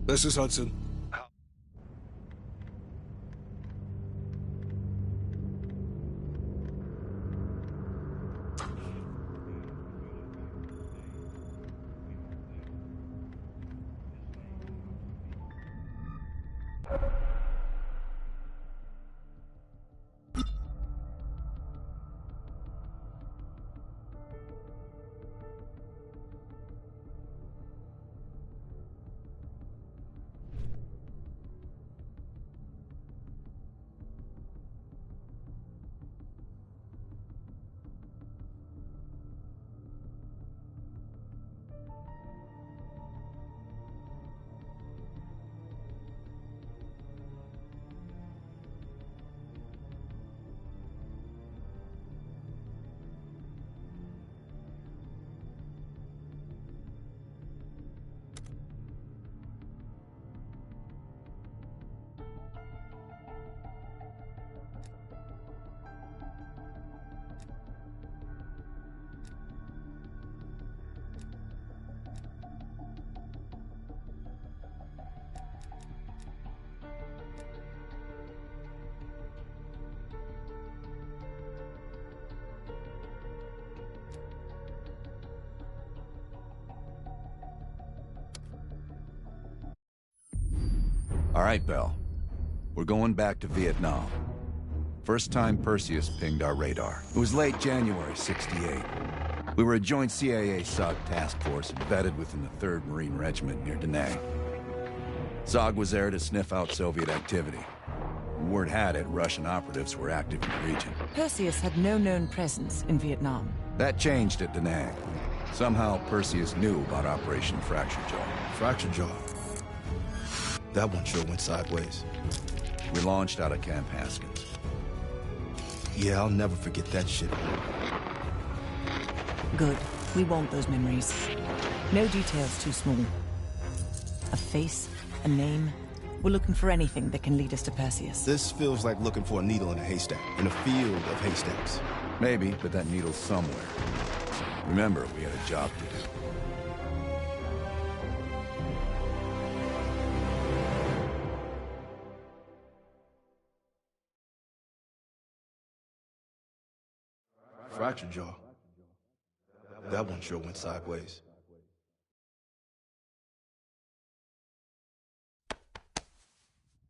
This is Hudson. All right, Bell. We're going back to Vietnam. First time Perseus pinged our radar. It was late January '68. We were a joint CIA-SOG task force embedded within the 3rd Marine Regiment near Da Nang. SOG was there to sniff out Soviet activity. Word had it Russian operatives were active in the region. Perseus had no known presence in Vietnam. That changed at Da Nang. Somehow Perseus knew about Operation Fracture Jaw. Fracture Jaw. That one sure went sideways. We launched out of Camp Haskins. Yeah, I'll never forget that shit. Good. We want those memories. No details too small. A face, a name. We're looking for anything that can lead us to Perseus. This feels like looking for a needle in a haystack, in a field of haystacks. Maybe, but that needle's somewhere. Remember, we had a job to do. Fracture Jaw. That one sure went sideways.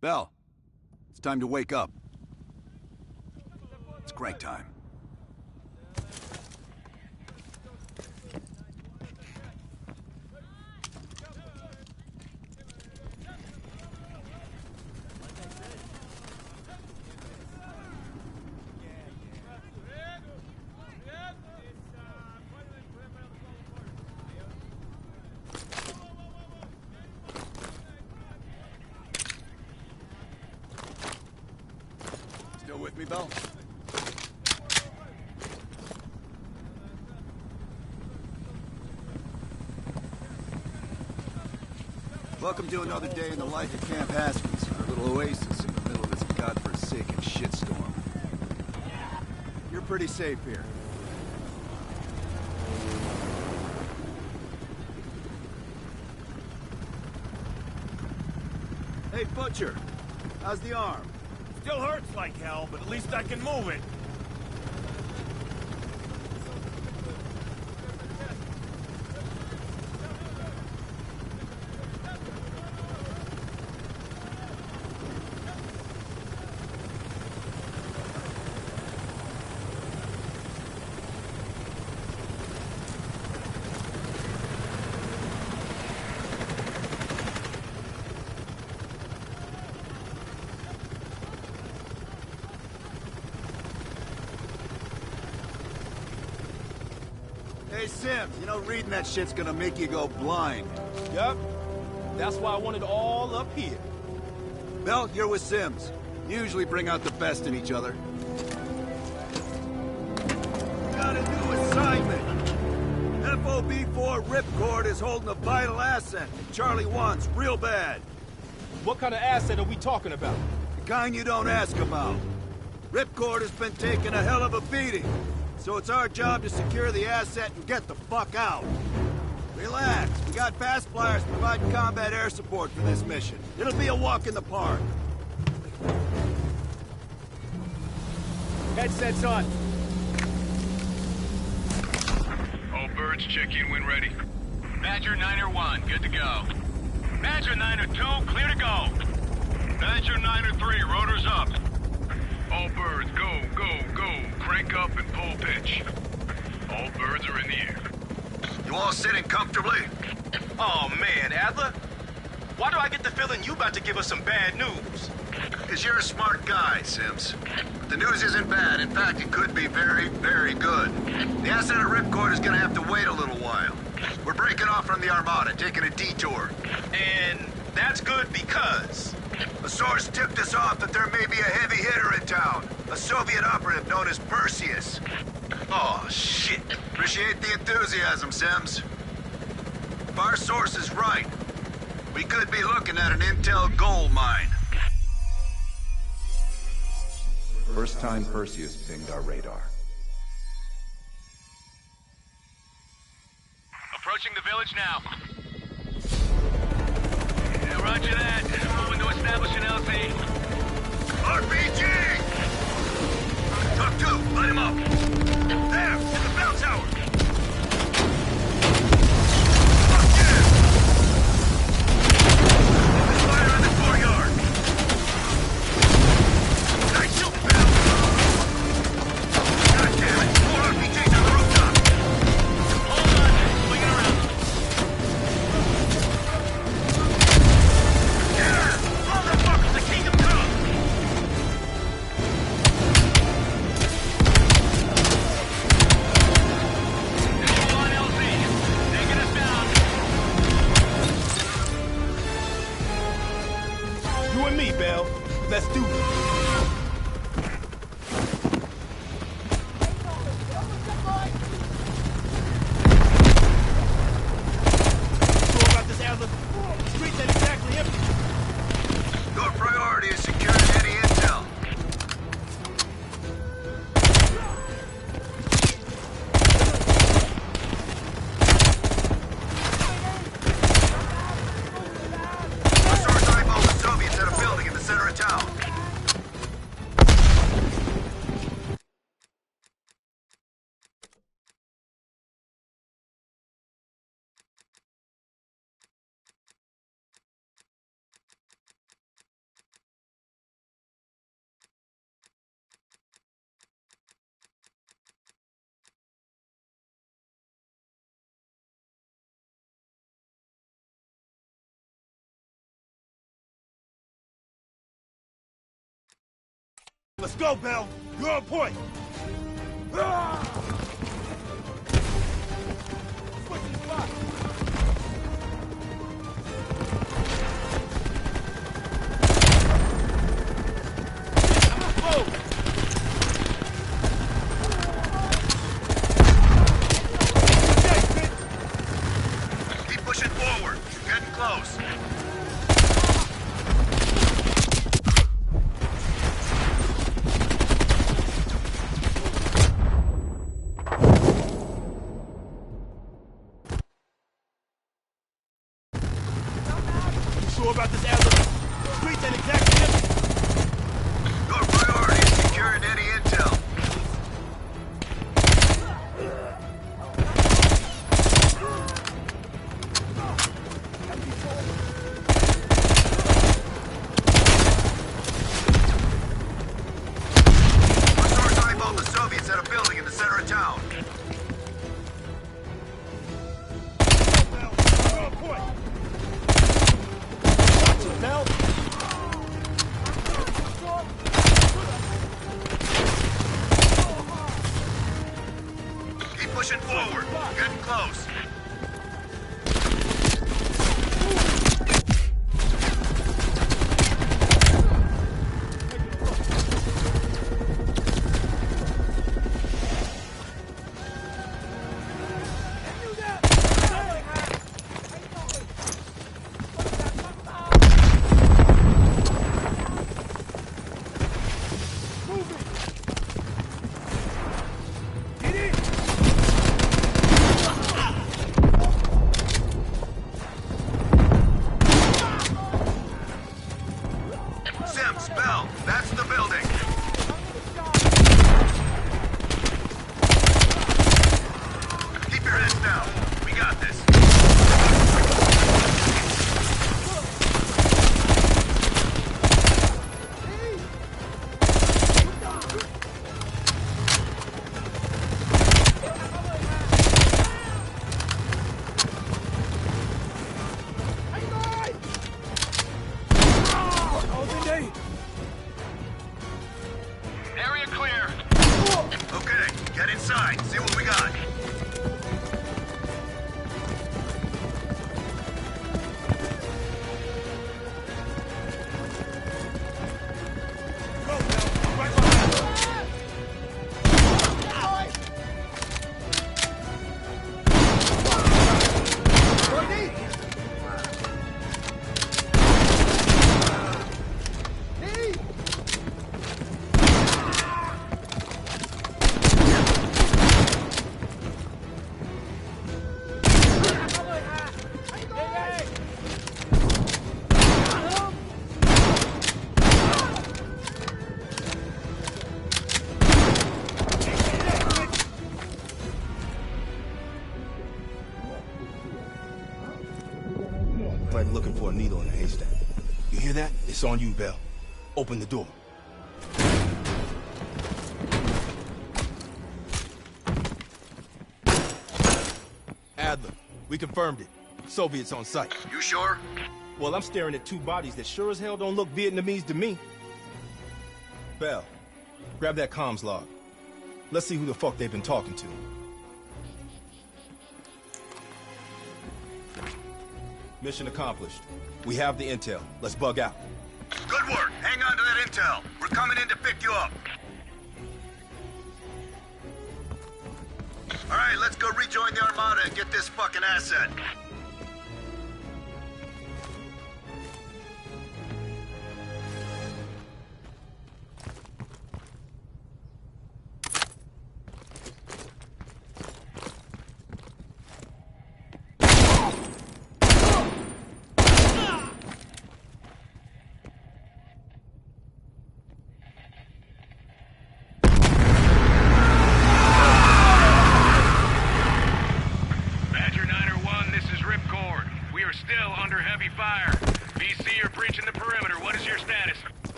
Bell, it's time to wake up. It's crank time. Still with me, Bell? Welcome to another day in the life of Camp Haskins, our little oasis in the middle of this godforsaken shitstorm. You're pretty safe here. Hey, Butcher, how's the arm? Still hurts like hell, but at least I can move it. Hey, Sims, you know reading that shit's gonna make you go blind. Yep. That's why I want it all up here. Bell, you're with Sims. You usually bring out the best in each other. Got a new assignment. FOB-4 Ripcord is holding a vital asset that Charlie wants real bad. What kind of asset are we talking about? The kind you don't ask about. Ripcord has been taking a hell of a beating. So it's our job to secure the asset and get the fuck out. Relax. We got fast flyers providing combat air support for this mission. It'll be a walk in the park. Headsets on. All birds, check in when ready. Badger 9-1, good to go. Badger 9-2, clear to go. Badger 9-3, rotors up. All birds, go, go, go. Crank up and pull pitch. All birds are in the air. You all sitting comfortably? Oh man, Adler. Why do I get the feeling you about to give us some bad news? Because you're a smart guy, Sims. But the news isn't bad. In fact, it could be very, very good. The asset at Ripcord is gonna have to wait a little while. We're breaking off from the Armada, taking a detour. And that's good because... A source tipped us off that there may be a heavy hitter in town. A Soviet operative known as Perseus. Oh, shit. Appreciate the enthusiasm, Sims. If our source is right, we could be looking at an intel gold mine. First time Perseus pinged our radar. Approaching the village now. Yeah, roger that. Moving to establish an LZ. RPG! Talk 2, light him up. There, in the bell tower. Fuck yeah! There's fire in the courtyard. Nice shoot, Bill. God damn it, more RPGs on the rooftop. Hold on, swing it around. Yeah! Motherfuckers, the kingdom come! Visual on LZ. Taking us down. You and me, Bell. Let's do this. Sure about this, Adler? The streets ain't exactly empty. Your priority is securing any intel. Our source eyeballed the Soviets at a building in the center of town. Let's go, Bell. You're on point. Switching spots. Whoa! Keep pushing forward. You're getting close. You sure about this, Adler? The streets ain't exactly empty. Your priority is securing any intel. Our source eyeballed the Soviets at a building in the center of town. Bell, you're on point. Watch it, Bell. Keep pushing forward. You're getting close. inside, see what we got. Go, Bell. Right behind you. Like looking for a needle in a haystack. You hear that? It's on you, Bell. Open the door. Adler, we confirmed it. Soviets on site. You sure? Well, I'm staring at two bodies that sure as hell don't look Vietnamese to me. Bell, grab that comms log. Let's see who the fuck they've been talking to. Mission accomplished. We have the intel. Let's bug out. Good work. Hang on to that intel. We're coming in to pick you up. All right, let's go rejoin the Armada and get this fucking asset.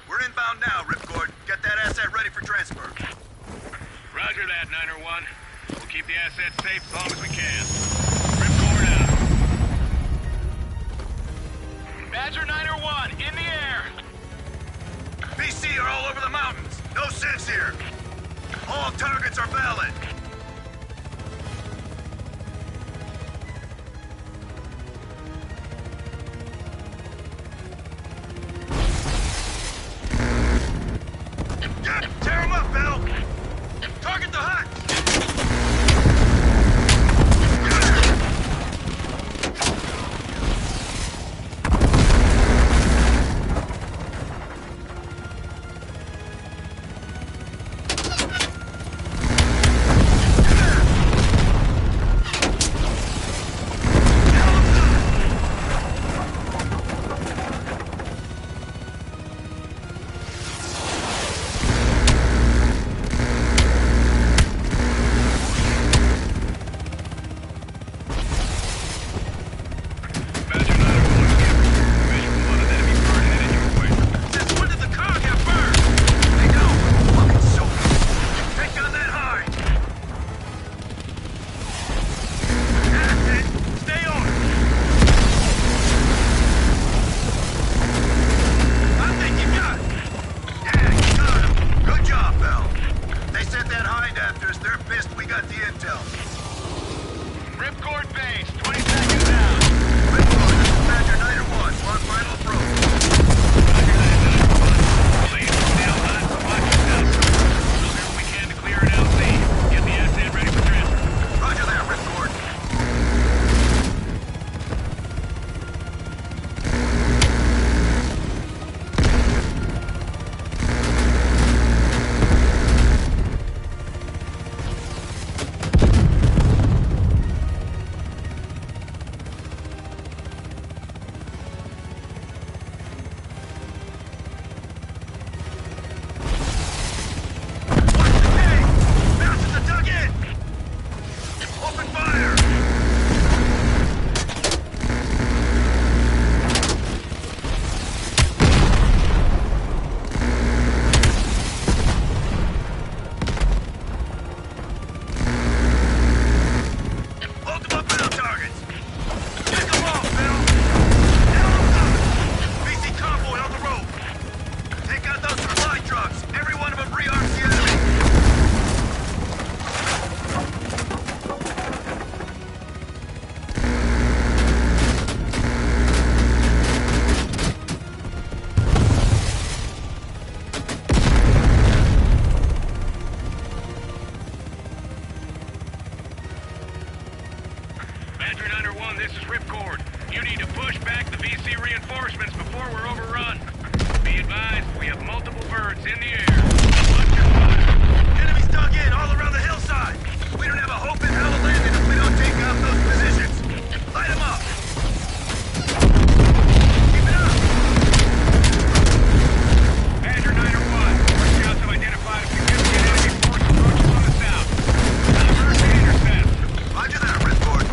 We're inbound now, Ripcord. Get that asset ready for transfer. Roger that, 901. We'll keep the asset safe as long as we can. Ripcord out. Badger 901, in the air! PC are all over the mountains. No sense here. All targets are valid. Tear him up, Bell! Target the hut! this is Ripcord. You need to push back the VC reinforcements before we're overrun. Be advised, we have multiple birds in the air. Watch your fire. Enemies dug in all around the hillside. We don't have a hope in hell of landing if we don't take out those positions. Light them up. Keep it up. Badger 901, our scouts have identified a significant enemy force approaching on the south. Diverse and intercept. Roger that, Ripcord.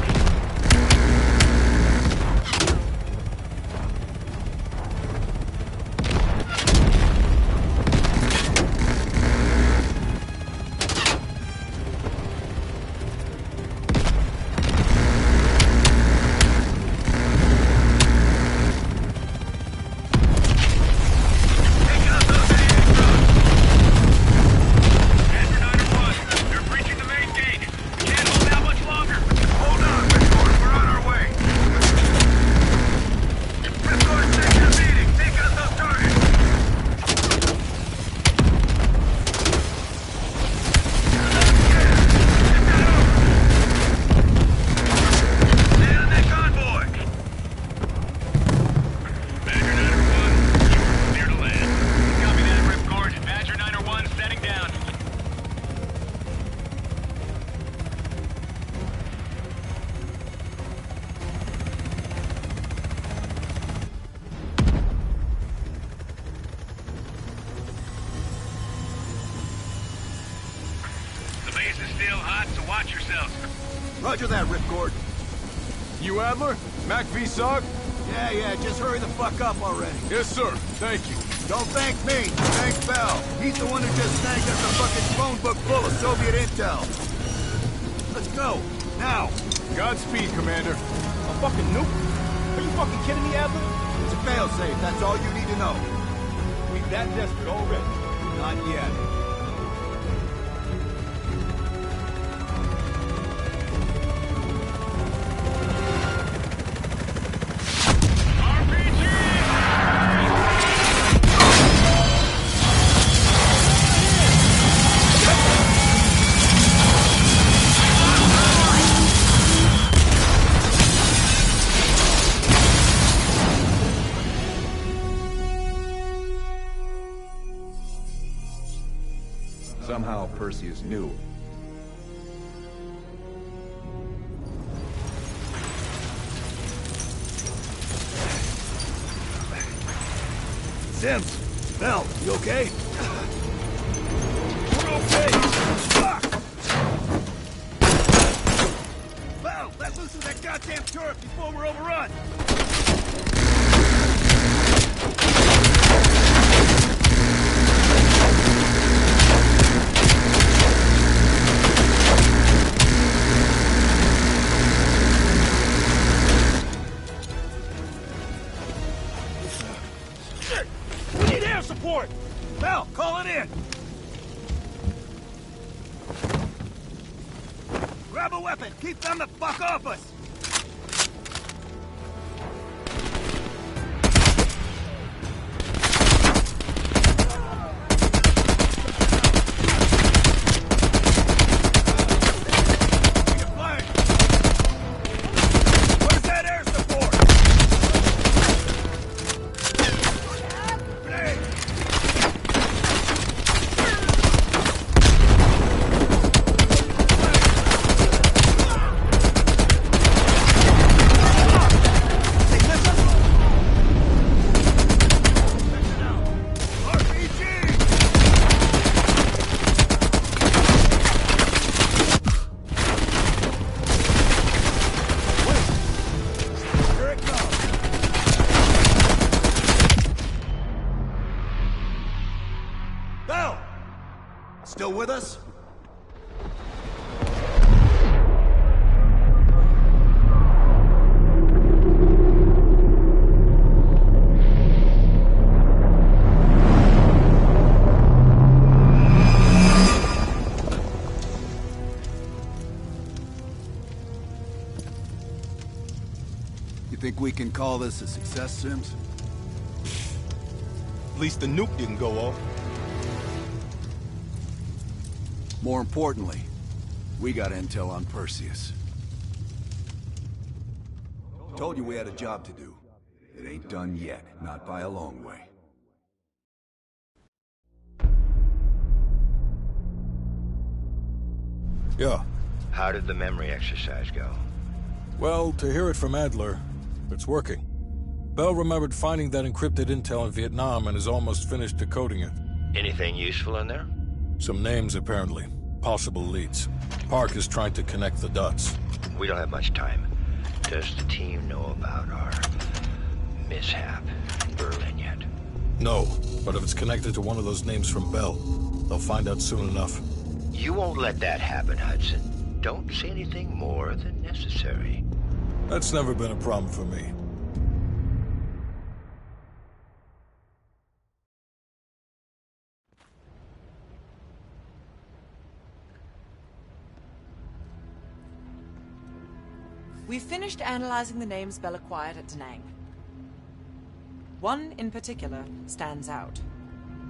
Roger that, Ripcord. You Adler? Mac V SOG? Yeah, just hurry the fuck up already. Yes, sir. Thank you. Don't thank me. Thank Bell. He's the one who just snagged us a fucking phone book full of Soviet intel. Let's go. Now. Godspeed, Commander. A fucking nuke? Are you fucking kidding me, Adler? It's a failsafe. That's all you need to know. We that desperate already. Not yet. Somehow Perseus knew. Sims! Bell, you okay? We're okay! Fuck! Bell, let loose of that goddamn turret before we're overrun! We need air support! Bell, call it in! Grab a weapon! Keep them the fuck off us! Where's that air support? Bell! Still with us? You think we can call this a success, Sims? At least the nuke didn't go off. More importantly, we got intel on Perseus. Told you we had a job to do. It ain't done yet, not by a long way. Yeah. How did the memory exercise go? Well, to hear it from Adler, it's working. Bell remembered finding that encrypted intel in Vietnam and is almost finished decoding it. Anything useful in there? Some names, apparently. Possible leads. Park is trying to connect the dots. We don't have much time. Does the team know about our mishap in Berlin yet? No, but if it's connected to one of those names from Bell, they'll find out soon enough. You won't let that happen, Hudson. Don't say anything more than necessary. That's never been a problem for me. We've finished analyzing the names Bell acquired at Da Nang. One in particular stands out.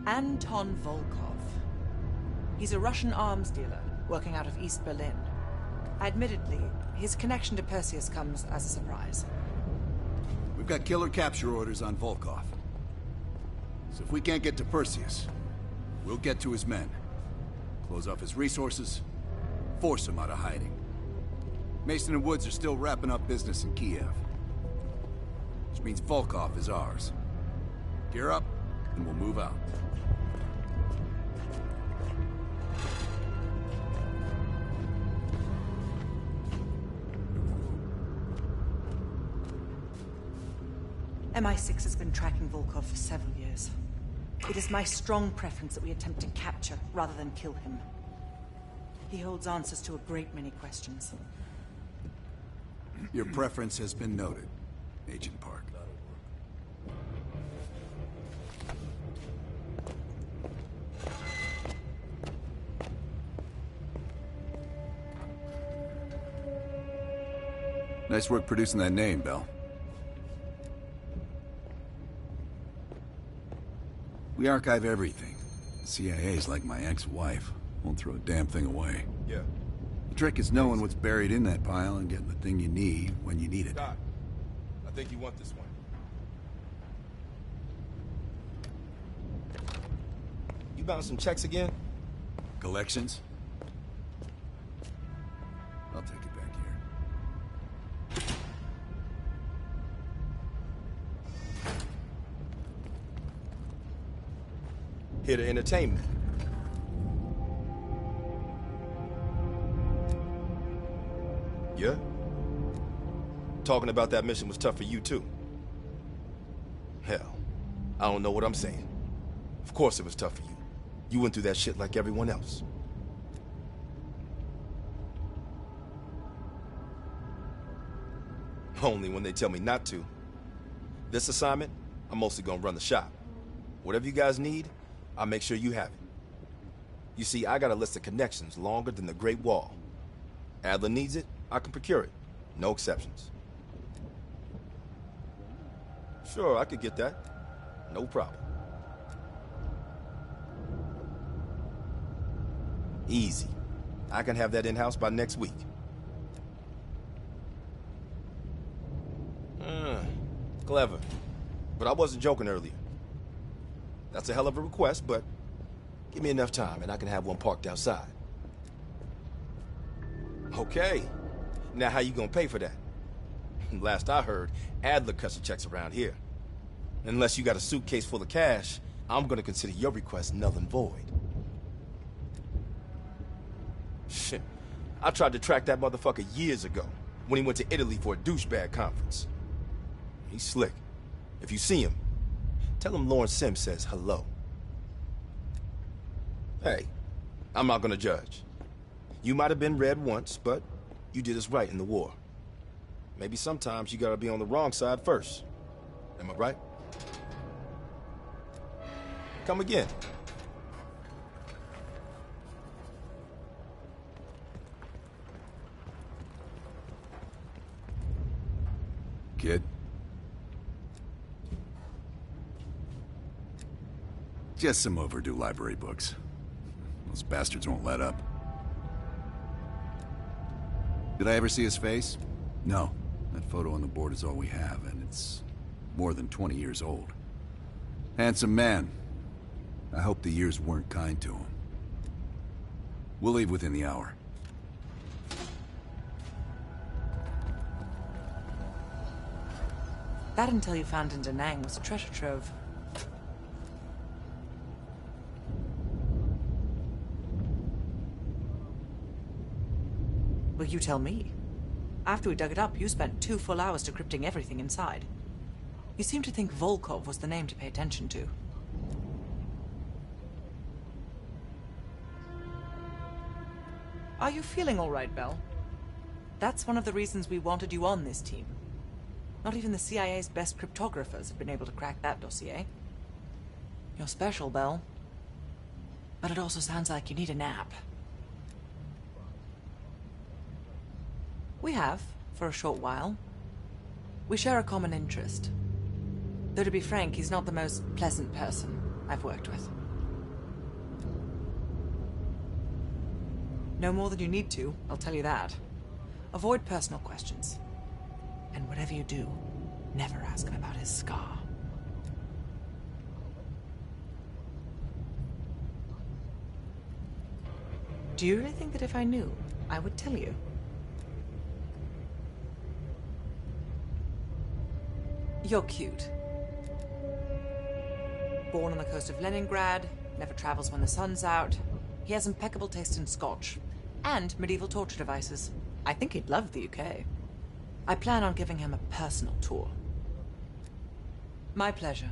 Anton Volkov. He's a Russian arms dealer working out of East Berlin. Admittedly, his connection to Perseus comes as a surprise. We've got killer capture orders on Volkov. So if we can't get to Perseus, we'll get to his men. Close off his resources, force him out of hiding. Mason and Woods are still wrapping up business in Kiev. Which means Volkov is ours. Gear up, and we'll move out. MI6 has been tracking Volkov for several years. It is my strong preference that we attempt to capture rather than kill him. He holds answers to a great many questions. Your preference has been noted, Agent Park. Nice work producing that name, Bell. We archive everything. The CIA's like my ex-wife. Won't throw a damn thing away. Yeah. The trick is knowing what's buried in that pile and getting the thing you need when you need it. Doc, I think you want this one. You bound some checks again? Collections? I'll take it back here. Here to entertain me. Yeah? Talking about that mission was tough for you, too. Hell, I don't know what I'm saying. Of course it was tough for you. You went through that shit like everyone else. Only when they tell me not to. This assignment, I'm mostly gonna run the shop. Whatever you guys need, I'll make sure you have it. You see, I got a list of connections longer than the Great Wall. Adler needs it, I can procure it. No exceptions. Sure, I could get that. No problem. Easy. I can have that in-house by next week. Clever. But I wasn't joking earlier. That's a hell of a request, but give me enough time and I can have one parked outside. Okay. Now how you gonna pay for that? Last I heard, Adler cuts the checks around here. Unless you got a suitcase full of cash, I'm gonna consider your request null and void. Shit. I tried to track that motherfucker years ago, when he went to Italy for a douchebag conference. He's slick. If you see him, tell him Lawrence Sims says hello. Hey, I'm not gonna judge. You might have been red once, but you did us right in the war. Maybe sometimes you gotta be on the wrong side first. Am I right? Come again. Kid? Just some overdue library books. Those bastards won't let up. Did I ever see his face? No. That photo on the board is all we have, and it's more than 20 years old. Handsome man. I hope the years weren't kind to him. We'll leave within the hour. That intel you found in Da Nang was a treasure trove. Well, you tell me. After we dug it up, you spent 2 full hours decrypting everything inside. You seem to think Volkov was the name to pay attention to. Are you feeling all right, Bell? That's one of the reasons we wanted you on this team. Not even the CIA's best cryptographers have been able to crack that dossier. You're special, Bell. But it also sounds like you need a nap. We have, for a short while. We share a common interest. Though to be frank, he's not the most pleasant person I've worked with. No more than you need to, I'll tell you that. Avoid personal questions. And whatever you do, never ask him about his scar. Do you really think that if I knew, I would tell you? You're cute. Born on the coast of Leningrad, never travels when the sun's out. He has impeccable taste in scotch and medieval torture devices. I think he'd love the UK. I plan on giving him a personal tour. My pleasure.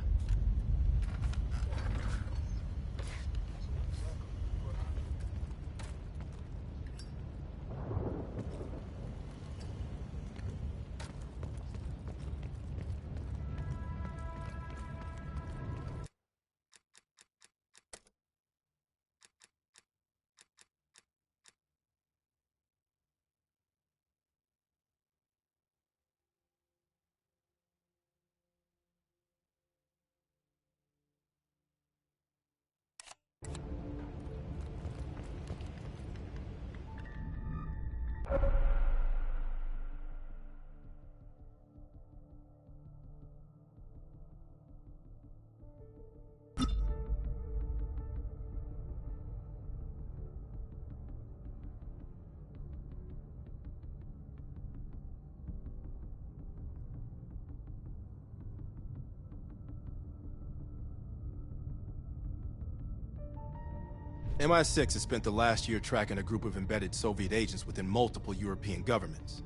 MI6 has spent the last year tracking a group of embedded Soviet agents within multiple European governments.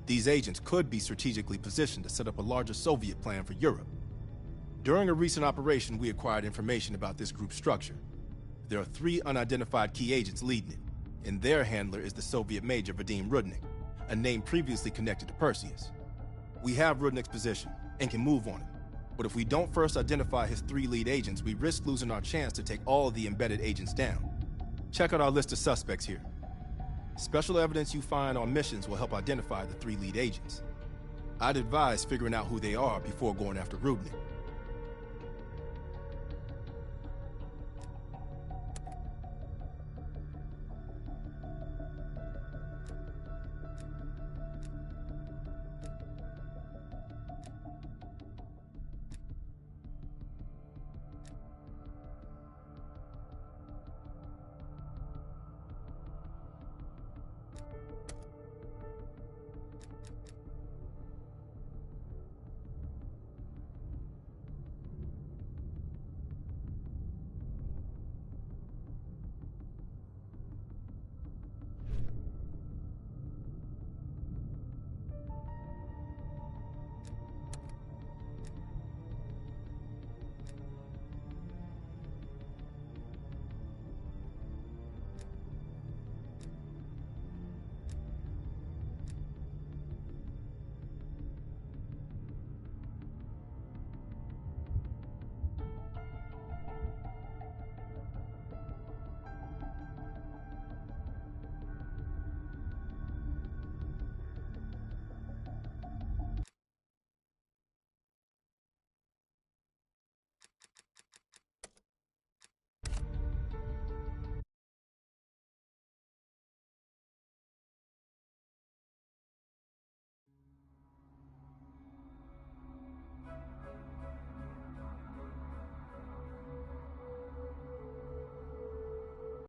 These agents could be strategically positioned to set up a larger Soviet plan for Europe. During a recent operation, we acquired information about this group's structure. There are 3 unidentified key agents leading it, and their handler is the Soviet Major Vadim Rudnik, a name previously connected to Perseus. We have Rudnik's position and can move on him. But if we don't first identify his 3 lead agents, we risk losing our chance to take all of the embedded agents down. Check out our list of suspects here. Special evidence you find on missions will help identify the 3 lead agents. I'd advise figuring out who they are before going after Rudnik.